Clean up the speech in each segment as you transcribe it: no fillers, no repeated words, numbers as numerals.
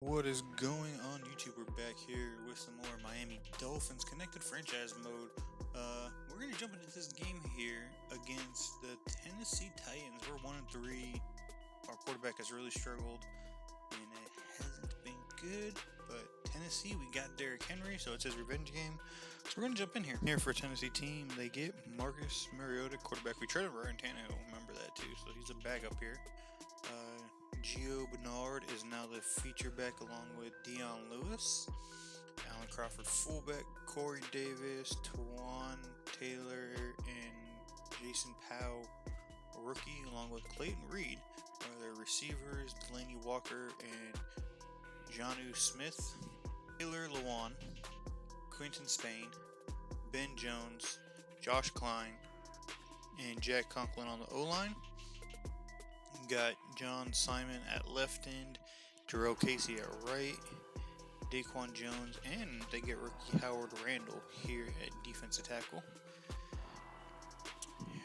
What is going on YouTube? We're back here with some more Miami Dolphins connected franchise mode. We're gonna jump into this game here against the Tennessee Titans. We're 1-3. Our quarterback has really struggled and it hasn't been good, but Tennessee, we got Derrick Henry, so it's his revenge game. So we're gonna jump in here. Here for a Tennessee team, they get Marcus Mariota, quarterback. We traded Ryan Tannehill, remember that too, so he's a backup here. Gio Bernard is now the feature back along with Dion Lewis. Alan Crawford fullback, Corey Davis, Tawan Taylor, and Jason Powell rookie, along with Clayton Reed are their receivers, Delaney Walker and Jonnu Smith, Taylor Lewan, Quinton Spain, Ben Jones, Josh Klein, and Jack Conklin on the O-line. Got John Simon at left end, Jarrell Casey at right, Daquan Jones, and they get rookie Howard Randall here at defensive tackle.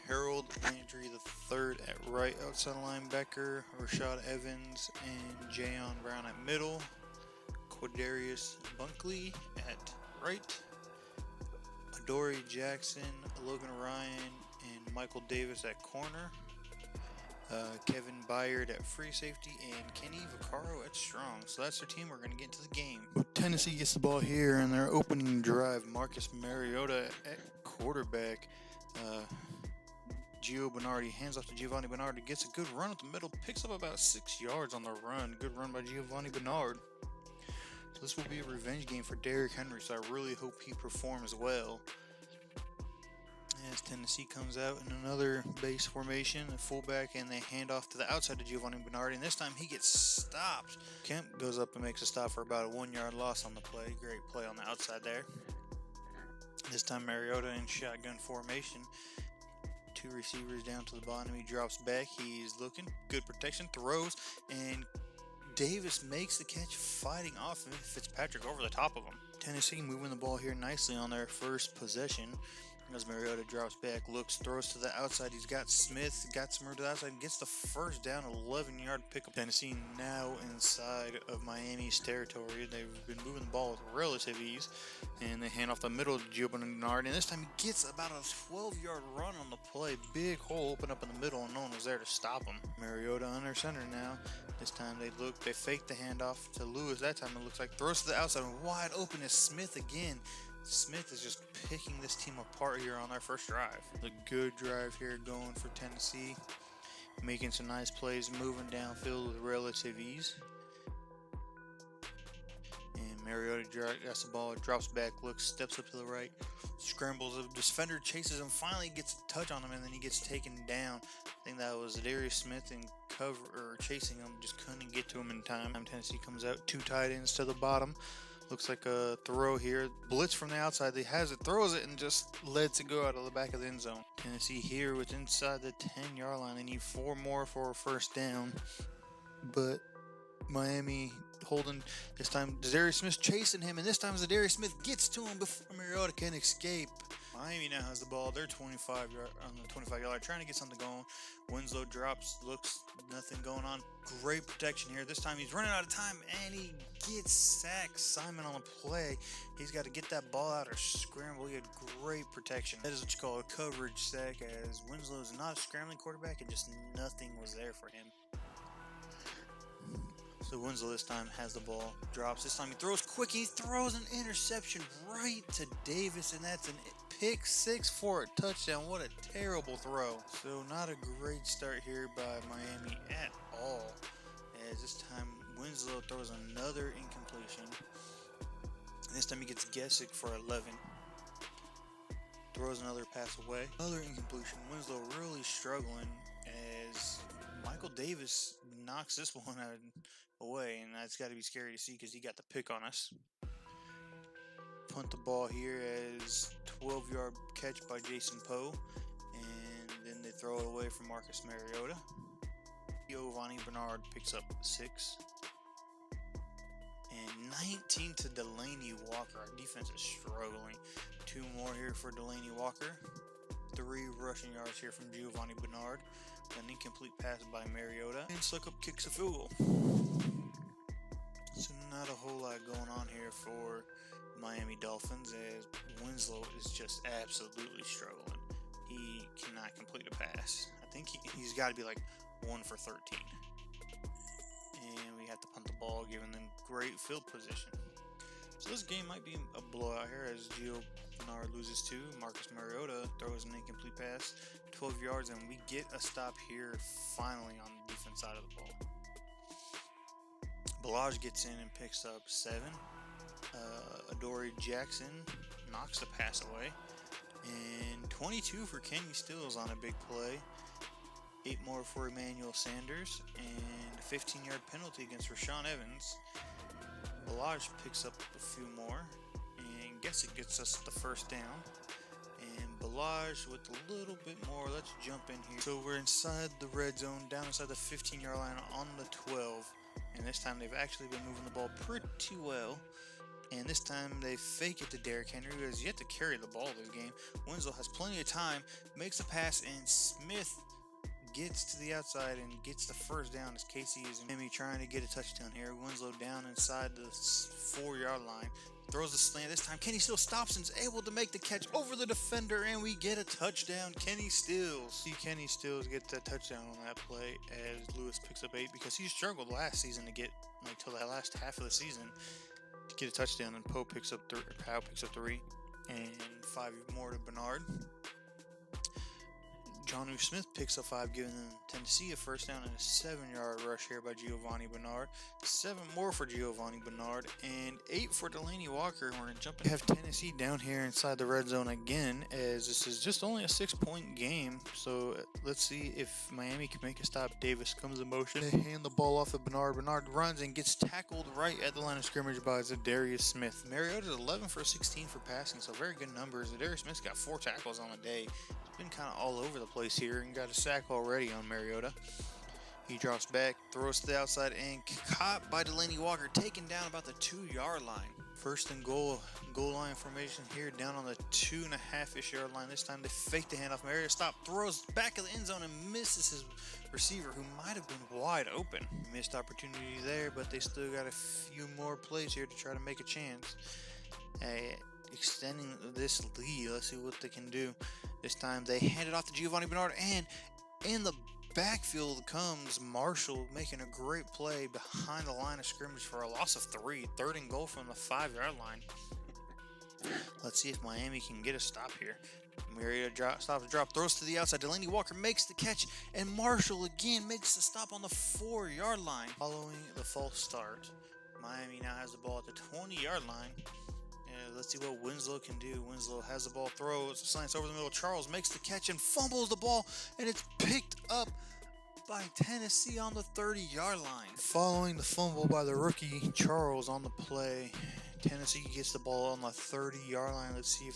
Harold Landry III at right outside linebacker, Rashad Evans and Jayon Brown at middle, Quadarius Bunkley at right, Adoree Jackson, Logan Ryan, and Michael Davis at corner. Kevin Byard at free safety, and Kenny Vaccaro at strong. So that's their team. We're going to get into the game. Tennessee gets the ball here in their opening drive. Marcus Mariota at quarterback. Gio Bernardi hands off to Giovanni Bernard. Gets a good run up the middle. Picks up about 6 yards on the run. Good run by Giovanni Bernard. So this will be a revenge game for Derrick Henry. So I really hope he performs well. As Tennessee comes out in another base formation, a fullback, and they hand off to the outside to Giovanni Bernard, and this time he gets stopped. Kemp goes up and makes a stop for about a 1 yard loss on the play. Great play on the outside there. This time Mariota in shotgun formation. Two receivers down to the bottom. He drops back. He's looking. Good protection. Throws. And Davis makes the catch, fighting off Fitzpatrick over the top of him. Tennessee moving the ball here nicely on their first possession. As Mariota drops back, looks, throws to the outside. He's got Smith, got some room to the outside, and gets the first down, 11-yard pickup. Tennessee now inside of Miami's territory. They've been moving the ball with relative ease, and they hand off the middle to Gio Bernard, and this time he gets about a 12-yard run on the play. Big hole open up in the middle, and no one was there to stop him. Mariota under center now. This time they fake the handoff to Lewis. That time it looks like throws to the outside, and wide open is Smith again. Smith is just picking this team apart here on their first drive. The good drive here going for Tennessee. Making some nice plays, moving downfield with relative ease. And Mariota gets the ball, drops back, looks, steps up to the right, scrambles. The defender chases him, finally gets a touch on him, and then he gets taken down. I think that was Darius Smith in cover or chasing him, just couldn't get to him in time. Tennessee comes out, two tight ends to the bottom. Looks like a throw here. Blitz from the outside. He has it, throws it, and just lets it go out of the back of the end zone. Tennessee here with inside the 10-yard line. They need 4 more for a first down. But Miami holding this time. Darius Smith chasing him, and this time Darius Smith gets to him before Mariota can escape. Miami now has the ball. They're 25-yard on the 25-yard line, trying to get something going. Winslow drops, looks, nothing going on. Great protection here. This time he's running out of time, and he gets sacked. Simon on the play. He's got to get that ball out or scramble. He had great protection. That is what you call a coverage sack, as Winslow is not a scrambling quarterback, and just nothing was there for him. So Winslow this time has the ball, drops. This time he throws quick. He throws an interception right to Davis, and that's an pick 6 for a touchdown. What a terrible throw. So not a great start here by Miami at all, as this time Winslow throws another incompletion. And this time he gets Gesick for 11. Throws another pass away. Another incompletion. Winslow really struggling as Michael Davis knocks this one out away, and that's got to be scary to see because he got the pick on us. Punt the ball here as 12-yard catch by Jason Poe, and then they throw it away from Marcus Mariota. Giovanni Bernard picks up 6. And 19 to Delaney Walker. Our defense is struggling. 2 more here for Delaney Walker. 3 rushing yards here from Giovanni Bernard. An incomplete pass by Mariota. And Suckup kicks a field goal. So whole lot going on here for Miami Dolphins, as Winslow is just absolutely struggling. He cannot complete a pass. I think he's got to be like 1 for 13. And we have to punt the ball, giving them great field position. So this game might be a blowout here, as Gio Bernard loses 2. Marcus Mariota throws an incomplete pass, 12 yards, and we get a stop here finally on the defense side of the ball. Balaj gets in and picks up 7. Adoree Jackson knocks the pass away. And 22 for Kenny Stills on a big play. 8 more for Emmanuel Sanders. And a 15-yard penalty against Rashaan Evans. Balaj picks up a few more. And gets us the first down. And Balaj with a little bit more. Let's jump in here. So we're inside the red zone, down inside the 15-yard line on the 12. And this time they've actually been moving the ball pretty well. And this time they fake it to Derrick Henry, who has yet to carry the ball this game. Winslow has plenty of time, makes a pass, and Smith gets to the outside and gets the first down as Casey is trying to get a touchdown here. Winslow down inside the 4-yard line. Throws a slant. This time Kenny Stills stops and is able to make the catch over the defender, and we get a touchdown. Kenny Stills. See Kenny Stills get that touchdown on that play as Lewis picks up 8, because he struggled last season to get till that last half of the season to get a touchdown, and Powell picks up 3, and 5 more to Bernard. Jonnu Smith picks up 5, giving Tennessee a first down and a 7-yard rush here by Giovanni Bernard. 7 more for Giovanni Bernard and 8 for Delanie Walker. We're going to jump in. We have Tennessee down here inside the red zone again, as this is just only a 6-point game. So let's see if Miami can make a stop. Davis comes in motion. They hand the ball off to Bernard. Bernard runs and gets tackled right at the line of scrimmage by Zadarius Smith. Mariota's 11 for 16 for passing, so very good numbers. Zadarius Smith's got 4 tackles on the day. Been kind of all over the place here and got a sack already on Mariota. He drops back, throws to the outside, and caught by Delanie Walker, taken down about the 2-yard line. First and goal line formation here, down on the 2.5-ish yard line. This time they fake the handoff. Mariota throws back of the end zone and misses his receiver, who might have been wide open. Missed opportunity there, but they still got a few more plays here to try to make a chance. Extending this lead. Let's see what they can do. This time they hand it off to Giovanni Bernard, and in the backfield comes Marshall, making a great play behind the line of scrimmage for a loss of 3. 3rd and goal from the 5-yard line. Let's see if Miami can get a stop here. Mariota stops, throws to the outside. Delanie Walker makes the catch, and Marshall again makes the stop on the 4-yard line. Following the false start, Miami now has the ball at the 20-yard line. Let's see what Winslow can do. Winslow has the ball, throws, slants over the middle. Charles makes the catch and fumbles the ball, and it's picked up by Tennessee on the 30-yard line. Following the fumble by the rookie Charles on the play, Tennessee gets the ball on the 30-yard line. Let's see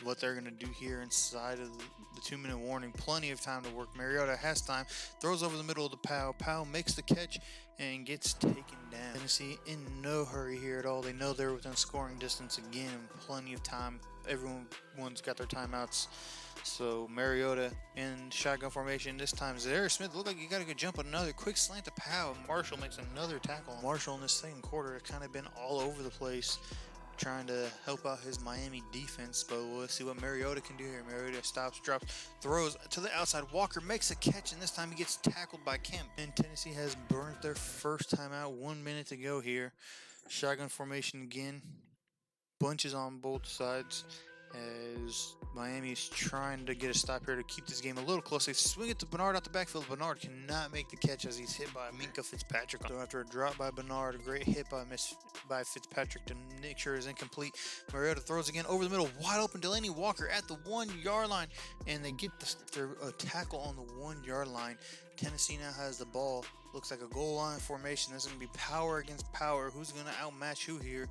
what they're going to do here inside of the 2-minute warning. Plenty of time to work. Mariota has time, throws over the middle of the Powell. Powell makes the catch and gets taken down. Tennessee in no hurry here at all. They know they're within scoring distance again. Plenty of time. Everyone's got their timeouts. So Mariota in shotgun formation. This time Zadarius Smith looked like he got a good jump. Another quick slant to Powell. Marshall makes another tackle. Marshall in this second quarter has kind of been all over the place, trying to help out his Miami defense, but we'll see what Mariota can do here. Mariota stops, drops, throws to the outside. Walker makes a catch, and this time he gets tackled by Kemp. And Tennessee has burnt their first timeout. 1 minute to go here. Shotgun formation again. Bunches on both sides as Miami's trying to get a stop here to keep this game a little close. They swing it to Bernard out the backfield. Bernard cannot make the catch as he's hit by Minkah Fitzpatrick. So after a drop by Bernard, a great hit by Fitzpatrick to make sure it's incomplete. Mariota throws again over the middle, wide open. Delanie Walker at the 1-yard line, and they get a tackle on the 1-yard line. Tennessee now has the ball. Looks like a goal line formation. This is going to be power against power. Who's going to outmatch who here?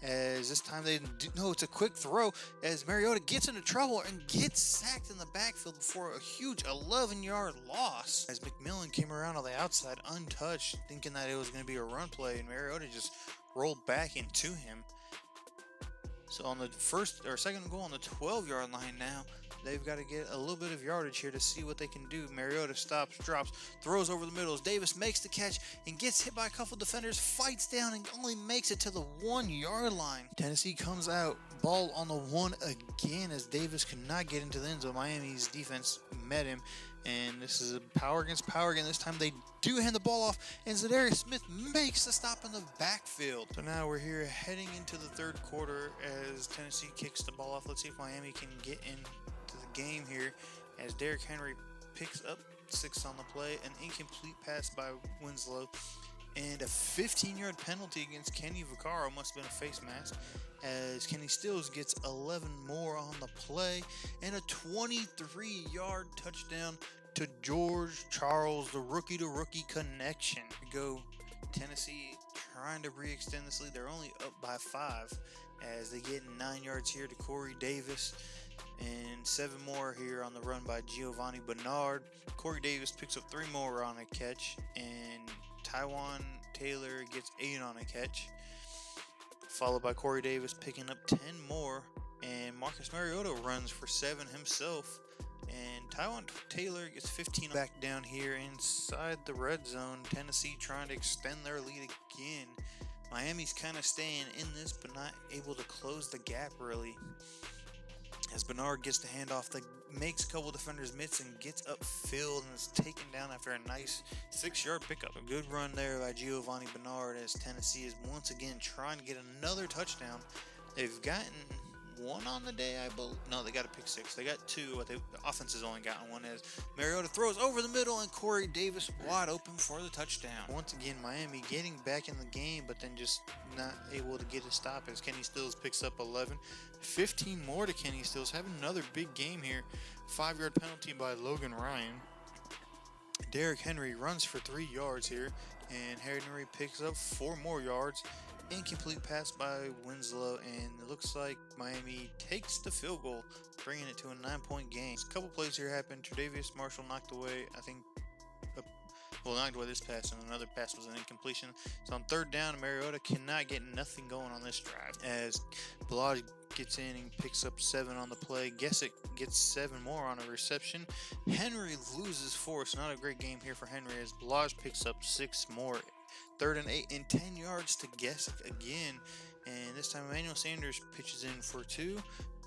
As this time it's a quick throw as Mariota gets into trouble and gets sacked in the backfield before a huge 11-yard loss. As McMillan came around on the outside untouched, thinking that it was going to be a run play, and Mariota just rolled back into him. So on the first or second goal on the 12-yard line now, they've got to get a little bit of yardage here to see what they can do. Mariota stops, drops, throws over the middle as Davis makes the catch and gets hit by a couple defenders, fights down and only makes it to the 1-yard line. Tennessee comes out, ball on the 1 again as Davis could not get into the end zone. Miami's defense met him, and this is a power against power again. This time they do hand the ball off, and Zadarius Smith makes the stop in the backfield. So now we're here heading into the third quarter as Tennessee kicks the ball off. Let's see if Miami can get into the game here as Derrick Henry picks up 6 on the play, an incomplete pass by Winslow, and a 15-yard penalty against Kenny Vaccaro. Must have been a face mask, as Kenny Stills gets 11 more on the play, and a 23-yard touchdown to George Charles, the rookie-to-rookie connection. We go Tennessee trying to re-extend this lead. They're only up by 5 as they get 9 yards here to Corey Davis, and 7 more here on the run by Giovanni Bernard. Corey Davis picks up 3 more on a catch, and Taywan Taylor gets 8 on a catch, followed by Corey Davis picking up 10 more, and Marcus Mariota runs for 7 himself, and Taywan Taylor gets 15. Back down here inside the red zone, Tennessee trying to extend their lead again. Miami's kind of staying in this but not able to close the gap really, as Bernard gets the handoff that makes a couple defenders miss and gets upfield and is taken down after a nice 6-yard pickup. A good run there by Giovanni Bernard as Tennessee is once again trying to get another touchdown. They've gotten 1 on the day, I believe. No, they got a pick 6. They got 2, but the offense has only gotten 1 as Mariota throws over the middle and Corey Davis wide open for the touchdown. Once again, Miami getting back in the game, but then just not able to get a stop as Kenny Stills picks up 11. 15 more to Kenny Stills. Having another big game here. 5-yard penalty by Logan Ryan. Derrick Henry runs for 3 yards here, and Henry picks up 4 more yards. Incomplete pass by Winslow, and it looks like Miami takes the field goal, bringing it to a 9-point game. A couple plays here happened. Tre'Davious Marshall knocked away, knocked away this pass, and another pass was an incompletion. So on 3rd down, Mariota cannot get nothing going on this drive as Balaj gets in and picks up 7 on the play. Gesick gets 7 more on a reception. Henry loses 4. It's not a great game here for Henry as Balaj picks up 6 more. 3rd and 8 and 10 yards to Gesick again, and this time Emmanuel Sanders pitches in for 2.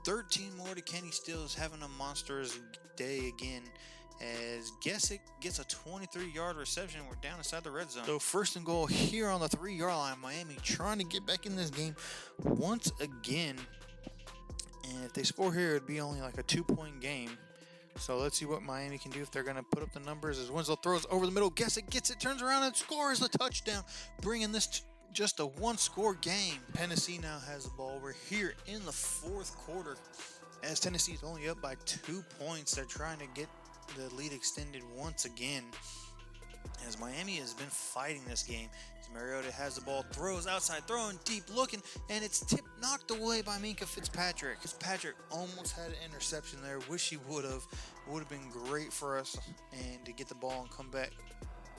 13 more to Kenny Stills, having a monstrous day again as Gesick gets a 23-yard reception. We're down inside the red zone. So 1st and goal here on the 3-yard line. Miami trying to get back in this game once again, and if they score here, it'd be only like a 2-point game. So let's see what Miami can do if they're going to put up the numbers as Winslow throws over the middle. Gesick gets it, turns around and scores the touchdown, bringing this to just a 1-score game. Tennessee now has the ball. We're here in the 4th quarter as Tennessee is only up by 2 points. They're trying to get the lead extended once again as Miami has been fighting this game. As Mariota has the ball, throws outside, throwing deep, looking, and it's knocked away by Minkah Fitzpatrick. Fitzpatrick almost had an interception there. Wish he would have. It would have been great for us and to get the ball and come back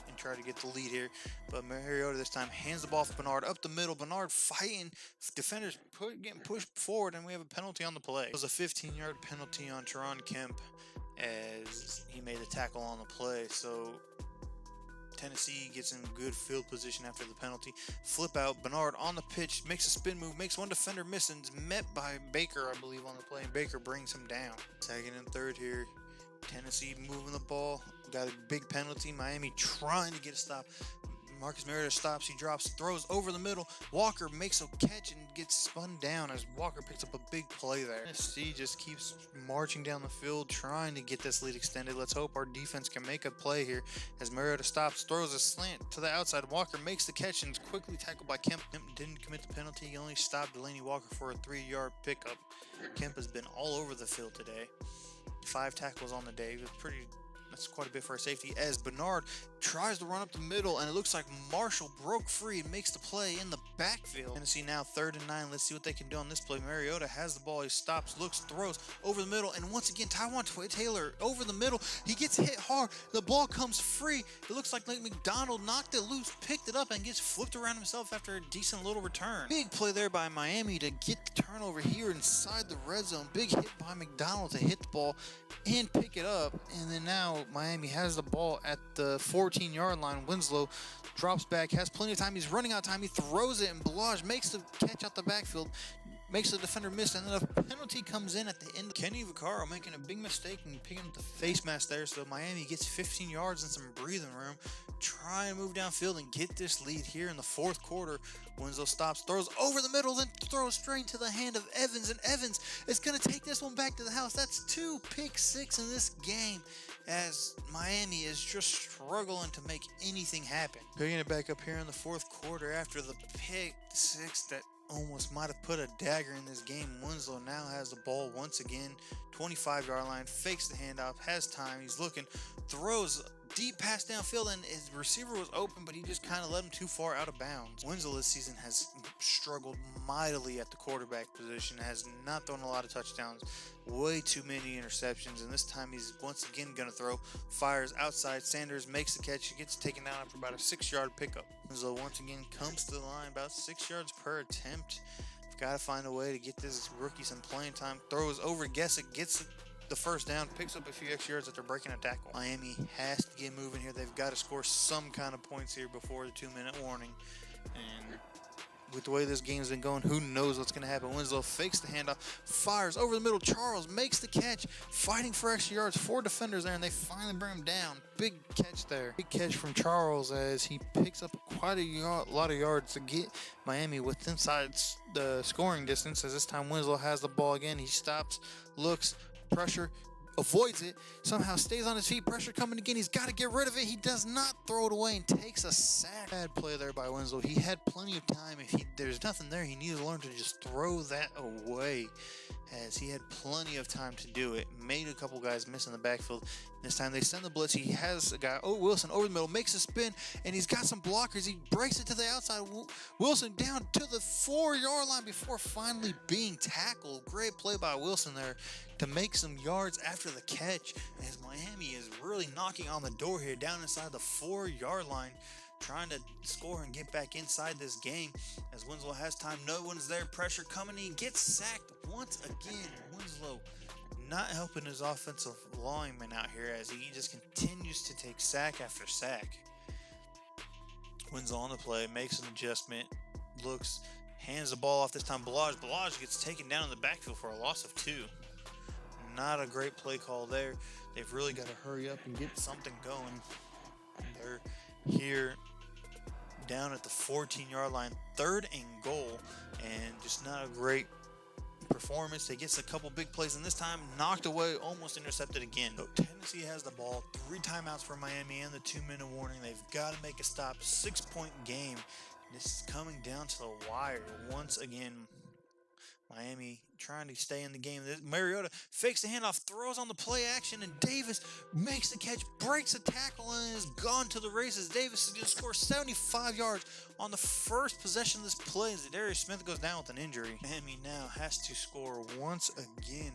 and try to get the lead here. But Mariota this time hands the ball for Bernard up the middle. Bernard fighting defenders, getting pushed forward, and we have a penalty on the play. It was a 15-yard penalty on Teron Kemp as he made the tackle on the play. So Tennessee gets in good field position after the penalty. Flip out, Bernard on the pitch, makes a spin move, makes one defender miss, and is met by Baker, I believe, on the play, and Baker brings him down. 2nd and 3rd here. Tennessee moving the ball. Got a big penalty. Miami trying to get a stop. Marcus Mariota stops, he drops, throws over the middle. Walker makes a catch and gets spun down as Walker picks up a big play there. Tennessee just keeps marching down the field trying to get this lead extended. Let's hope our defense can make a play here as Mariota stops, throws a slant to the outside. Walker makes the catch and is quickly tackled by Kemp. Kemp didn't commit the penalty. He only stopped Delaney Walker for a 3-yard pickup. Kemp has been all over the field today. 5 tackles on the day. It was pretty That's quite a bit for a safety, as Bernard tries to run up the middle, and it looks like Marshall broke free and makes the play in the backfield. Tennessee now 3rd and 9. Let's see what they can do on this play. Mariota has the ball. He stops, looks, throws over the middle, and once again, Tywan Taylor over the middle. He gets hit hard. The ball comes free. It looks like McDonald knocked it loose, picked it up, and gets flipped around himself after a decent little return. Big play there by Miami to get the turnover here inside the red zone. Big hit by McDonald to hit the ball and pick it up. And then now Miami has the ball at the 14-yard line. Winslow drops back, has plenty of time. He's running out of time. He throws it, and Balaj makes the catch out the backfield, makes the defender miss, and then a penalty comes in at the end. Kenny Vaccaro making a big mistake and picking up the face mask there, so Miami gets 15 yards and some breathing room. Try and move downfield and get this lead here in the 4th quarter. Winslow stops, throws over the middle, then throws straight to the hand of Evans, and Evans is going to take this one back to the house. That's 2 pick six in this game, as Miami is just struggling to make anything happen. Picking it back up here in the 4th quarter after the pick six that almost might have put a dagger in this game. Winslow now has the ball once again, 25-yard line, fakes the handoff, has time, he's looking, throws deep pass downfield, and his receiver was open, but he just kind of let him too far out of bounds. Winslow this season has struggled mightily at the quarterback position, has not thrown a lot of touchdowns, way too many interceptions, and this time he's once again going to throw, fires outside, Sanders makes the catch, he gets taken down after about a 6-yard pickup. Winslow once again comes to the line, about 6 yards per attempt. We've got to find a way to get this rookie some playing time, throws over Gesick, gets the first down, picks up a few extra yards after breaking a tackle. Miami has to get moving here. They've got to score some kind of points here before the 2-minute warning. And with the way this game's been going, who knows what's going to happen. Winslow fakes the handoff, fires over the middle. Charles makes the catch, fighting for extra yards. 4 defenders there, and they finally bring him down. Big catch there. Big catch from Charles as he picks up quite a lot of yards to get Miami within the scoring distance. As this time Winslow has the ball again. He stops, looks, pressure, avoids it, somehow stays on his feet, pressure coming again, he's got to get rid of it, he does not throw it away and takes a sack. Bad play there by Winslow. He had plenty of time. If there's nothing there, he needs to learn to just throw that away, as he had plenty of time to do it. Made a couple guys miss in the backfield. This time they send the blitz. He has a guy, Wilson, over the middle, makes a spin, and he's got some blockers. He breaks it to the outside. Wilson down to the 4-yard line before finally being tackled. Great play by Wilson there to make some yards after the catch, as Miami is really knocking on the door here down inside the 4-yard line, trying to score and get back inside this game. As Winslow has time, no one's there, pressure coming, he gets sacked once again. Winslow not helping his offensive lineman out here, as he just continues to take sack after sack. Winslow on the play, makes an adjustment, looks, hands the ball off this time. Balaj gets taken down in the backfield for a loss of 2. Not a great play call there. They've really got to hurry up and get something going. They're here down at the 14-yard line, 3rd and goal, and just not a great performance. They get a couple big plays, and this time knocked away, almost intercepted again. So Tennessee has the ball, 3 timeouts for Miami and the 2-minute warning. They've got to make a stop. 6-point game. This is coming down to the wire once again. Miami trying to stay in the game. Mariota fakes the handoff, throws on the play action, and Davis makes the catch, breaks a tackle, and is gone to the races. Davis is going to score 75 yards on the first possession of this play, as Darius Smith goes down with an injury. Miami now has to score once again,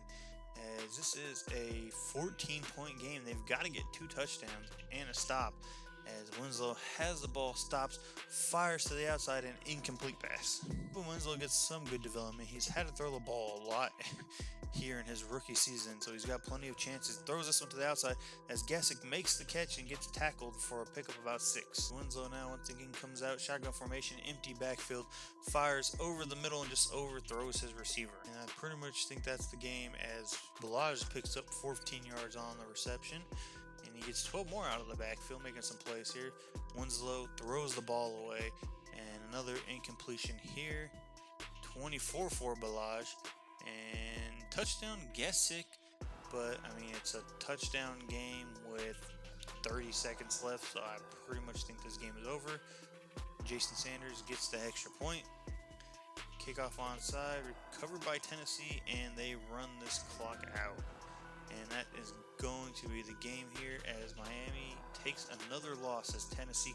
as this is a 14-point game. They've got to get 2 touchdowns and a stop, as Winslow has the ball, stops, fires to the outside, and incomplete pass. But Winslow gets some good development. He's had to throw the ball a lot here in his rookie season, so he's got plenty of chances. Throws this one to the outside as Gesick makes the catch and gets tackled for a pickup of about 6. Winslow now once again comes out, shotgun formation, empty backfield, fires over the middle and just overthrows his receiver. And I pretty much think that's the game, as Balaj picks up 14 yards on the reception. And he gets 12 more out of the backfield, making some plays here. Winslow throws the ball away, and another incompletion here. 24 for Balaj, and touchdown Gesick. But I mean, it's a touchdown game with 30 seconds left, so I pretty much think this game is over. Jason Sanders gets the extra point. Kickoff onside, recovered by Tennessee, and they run this clock out. And that is going to be the game here as Miami takes another loss as Tennessee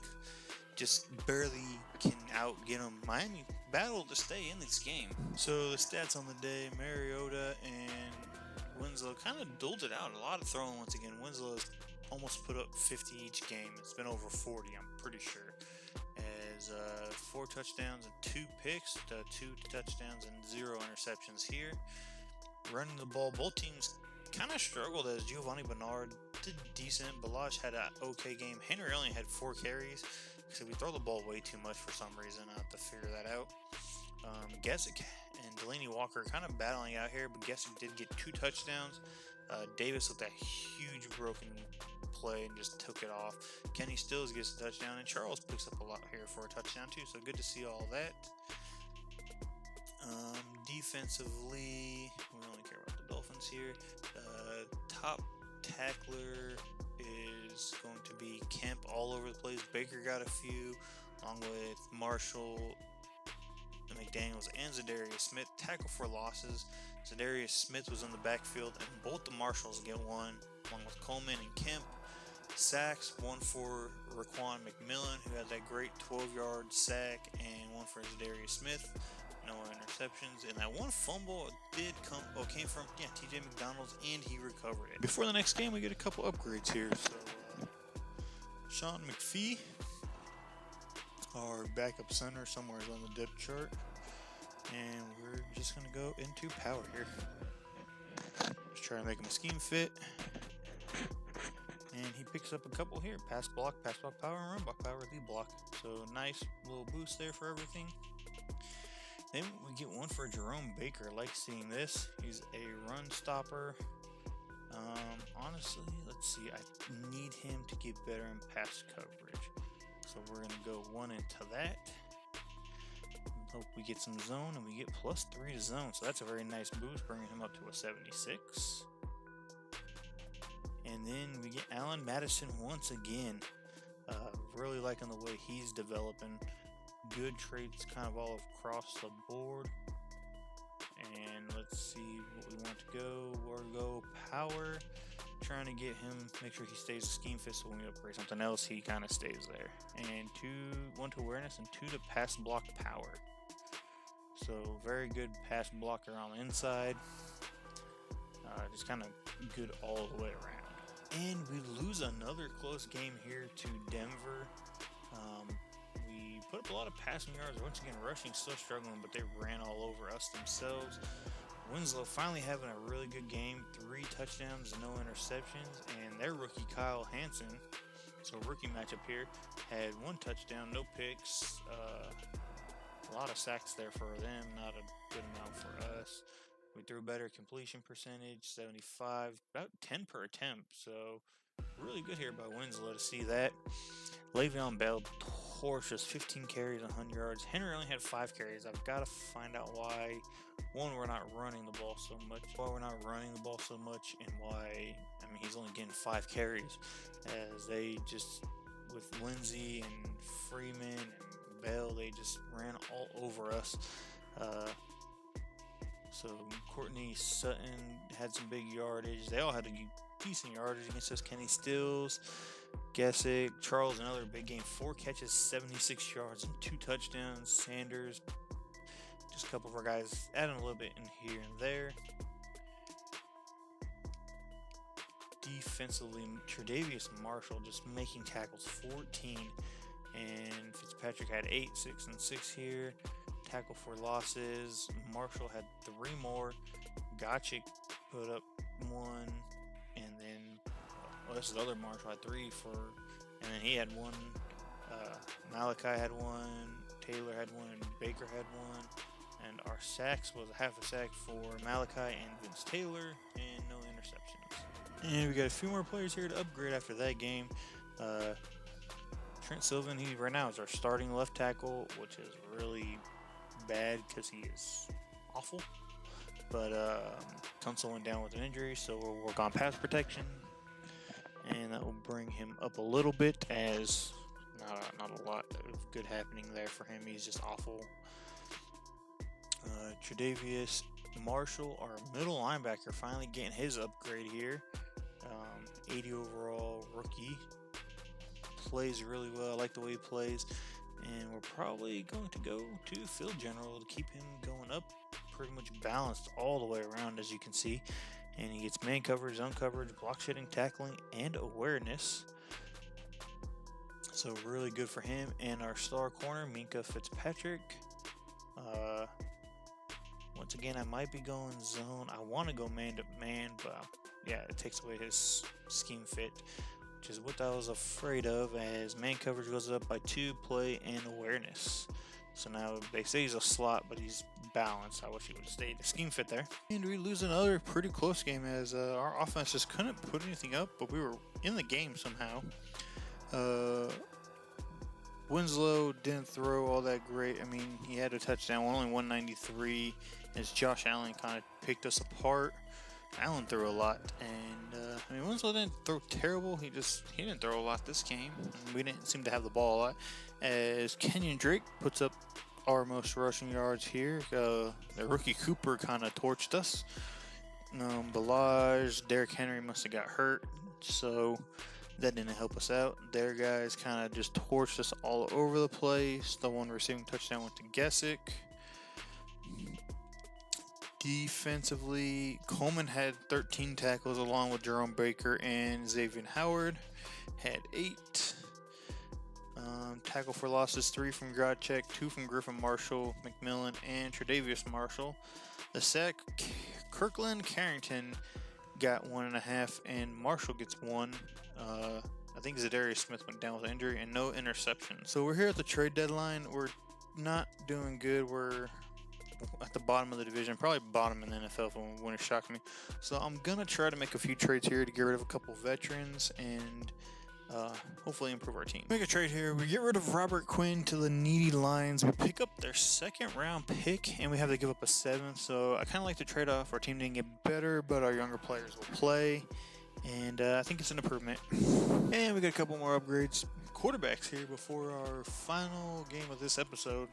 just barely can outget them. Miami battled to stay in this game. So the stats on the day, Mariota and Winslow kind of doled it out. A lot of throwing once again. Winslow has almost put up 50 each game. It's been over 40, I'm pretty sure. As 4 touchdowns and 2 picks, 2 touchdowns and 0 interceptions here. Running the ball, both teams kind of struggled as Giovanni Bernard did decent. Balaj had an okay game. Henry only had 4 carries. So we throw the ball way too much for some reason. I have to figure that out. Gesick and Delaney Walker kind of battling out here, but Gesick did get 2 touchdowns. Davis with that huge broken play and just took it off. Kenny Stills gets a touchdown, and Charles picks up a lot here for a touchdown too. So good to see all that. Defensively, we only care about the Dolphins here. Top tackler is going to be Kemp all over the place. Baker got a few, along with Marshall, McDaniels, and Zadarius Smith. Tackle for losses. Zadarius Smith was in the backfield, and both the Marshalls get one, along with Coleman and Kemp. Sacks, one for Raquan McMillan, who had that great 12-yard sack, and one for Zadarius Smith. No interceptions, and that one fumble came from TJ McDonald's, and he recovered it. Before the next game, we get a couple upgrades here. So Sean McPhee, our backup center, somewhere on the depth chart, and we're just gonna go into power here. Just try to make him a scheme fit, and he picks up a couple here: pass block power, and run block power, lead block. So nice little boost there for everything. Then we get one for Jerome Baker. I like seeing this. He's a run stopper. Honestly, let's see. I need him to get better in pass coverage. So we're going to go 1 into that. Hope we get some zone, and we get +3 to zone. So that's a very nice boost, bringing him up to a 76. And then we get Allen Madison once again. Really liking the way he's developing. Good traits kind of all across the board. And let's see what we want to go. We'll go power. Trying to get him, make sure he stays a scheme fit, so when we upgrade something else, he kind of stays there. And 1 to awareness and 2 to pass block power. So very good pass blocker on the inside. Just kind of good all the way around. And we lose another close game here to Denver. Put up a lot of passing yards. Once again, rushing still struggling, but they ran all over us themselves. Winslow finally having a really good game. 3 touchdowns, no interceptions, and their rookie Kyle Hansen, so rookie matchup here, had 1 touchdown, no picks. A lot of sacks there for them, not a good amount for us. We threw better completion percentage, 75, about 10 per attempt, so really good here by Winslow to see that. Le'Veon Bell torches 15 carries, 100 yards. Henry only had 5 carries. I've got to find out why. One, we're not running the ball so much. And why, he's only getting 5 carries. As they just, with Lindsey and Freeman and Bell, they just ran all over us. So Courtney Sutton had some big yardage. They all had a decent yardage against us. Kenny Stills, Gesick, Charles, another big game. 4 catches, 76 yards, and 2 touchdowns. Sanders, just a couple of our guys adding a little bit in here and there. Defensively, Tre'Davious Marshall just making tackles, 14. And Fitzpatrick had 8, 6, and 6 here. Tackle for losses. Marshall had 3 more. Gotchik put up 1. And then, this is the other Marshall had 3 and then he had 1. Malachi had 1. Taylor had 1. And Baker had 1. And our sacks was a half a sack for Malachi and Vince Taylor, and no interceptions. And we got a few more players here to upgrade after that game. Trent Sylvan, he right now is our starting left tackle, which is really bad because he is awful. But Tunsil went down with an injury, so we'll work on pass protection, and that will bring him up a little bit, as not a lot of good happening there for him. He's just awful. Tre'Davious Marshall, our middle linebacker, finally getting his upgrade here. 80 overall rookie. Plays really well. I like the way he plays. And we're probably going to go to field general to keep him going up pretty much balanced all the way around, as you can see. And he gets man coverage, zone coverage, block shedding, tackling, and awareness. So really good for him. And our star corner, Minka Fitzpatrick. Once again, I might be going zone. I want to go man to man, but yeah, it takes away his scheme fit, which is what I was afraid of, as man coverage goes up by 2, play, and awareness. So now they say he's a slot, but he's balanced. I wish he would have stayed. The scheme fit there. And we lose another pretty close game, as our offense just couldn't put anything up, but we were in the game somehow. Winslow didn't throw all that great. I mean, he had a touchdown, only 193, as Josh Allen kind of picked us apart. Allen threw a lot, and I mean, Winslow didn't throw terrible. He didn't throw a lot this game. We didn't seem to have the ball a lot, as Kenyon Drake puts up our most rushing yards here. The rookie Cooper kind of torched us. Balaj, Derrick Henry must have got hurt, so that didn't help us out. Their guys kind of just torched us all over the place. The one receiving touchdown went to Gesick. Defensively, Coleman had 13 tackles, along with Jerome Baker, and Xavier Howard had 8. Tackle for losses, 3 from Godcheck, 2 from Griffin Marshall, McMillan, and Tre'Davious Marshall. The sack, Kirkland Carrington got 1.5, and Marshall gets 1. I think Zadarius Smith went down with injury, and no interception. So we're here at the trade deadline. We're not doing good. We're at the bottom of the division, probably bottom in the NFL, if it wouldn't shock me. So I'm gonna try to make a few trades here to get rid of a couple veterans and hopefully improve our team. Make a trade here. We get rid of Robert Quinn to the Needy Lions. We pick up their 2nd round pick, and we have to give up a 7th. So I kind of like to trade off. Our team didn't get better, but our younger players will play, and I think it's an improvement. And we got a couple more upgrades. Quarterbacks here before our final game of this episode.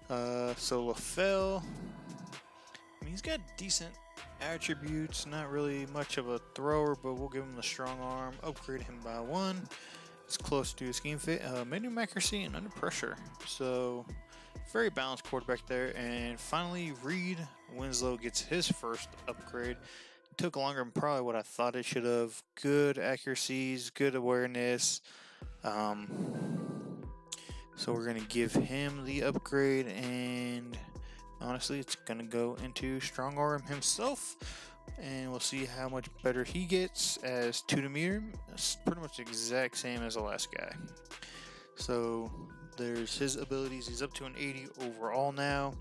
So LaFell, I mean, he's got decent attributes, not really much of a thrower, but we'll give him the strong arm, upgrade him by 1. It's close to his scheme fit, medium accuracy and under pressure. So very balanced quarterback there. And finally, Reed Winslow gets his first upgrade. It took longer than probably what I thought it should have. Good accuracies, good awareness. So we're going to give him the upgrade, and honestly, it's going to go into strong arm himself, and we'll see how much better he gets, as 2 to meter. It's pretty much the exact same as the last guy. So there's his abilities. He's up to an 80 overall now.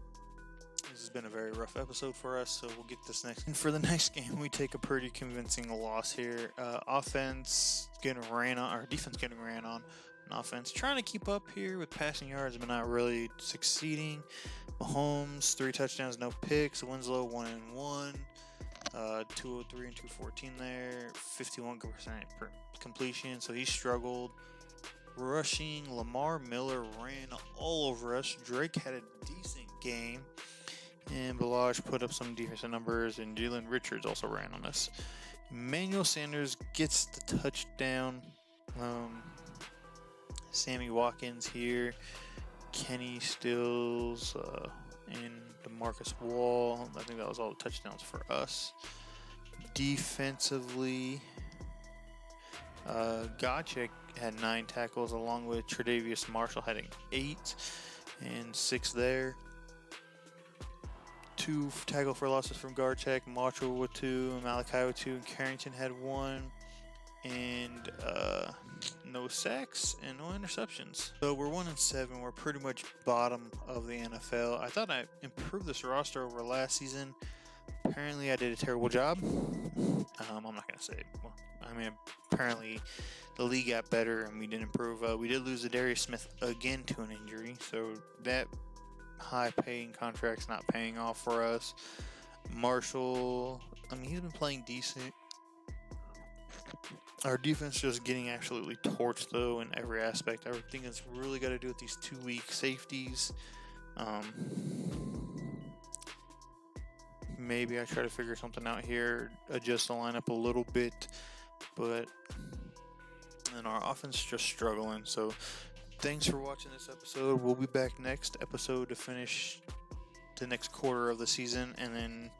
This has been a very rough episode for us, so we'll get this next. And for the next game, we take a pretty convincing loss here. Offense getting ran on, or defense getting ran on. Offense trying to keep up here with passing yards, but not really succeeding. Mahomes, 3 touchdowns, no picks. Winslow, 1 and 1. 203 and 214 there. 51% completion, so he struggled. Rushing, Lamar Miller ran all over us. Drake had a decent game, and Balaj put up some defensive numbers, and Jalen Richards also ran on us. Emmanuel Sanders gets the touchdown. Sammy Watkins here, Kenny Stills, and DeMarcus Wall. I think that was all the touchdowns for us. Defensively, Godcheck had 9 tackles, along with Tre'Davious Marshall having 8 and 6 there. 2 tackle for losses from Godcheck, Marshall with 2, Malachi with 2, and Carrington had 1. And no sacks and no interceptions. So we're 1 and 7. We're pretty much bottom of the NFL. I thought I improved this roster over last season. Apparently, I did a terrible job. I'm not gonna say. Well, I mean, apparently, the league got better and we didn't improve. We did lose Zadarius Smith again to an injury, so that high-paying contract's not paying off for us. Marshall, I mean, he's been playing decent. Our defense just getting absolutely torched, though, in every aspect. Everything that's really got to do with these 2 weak safeties. maybe I try to figure something out here, adjust the lineup a little bit, but and our offense is just struggling. So thanks for watching this episode. We'll be back next episode to finish the next quarter of the season, and then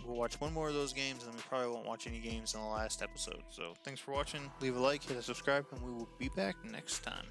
we'll watch one more of those games, and we probably won't watch any games in the last episode. So thanks for watching. Leave a like, hit a subscribe, and we will be back next time.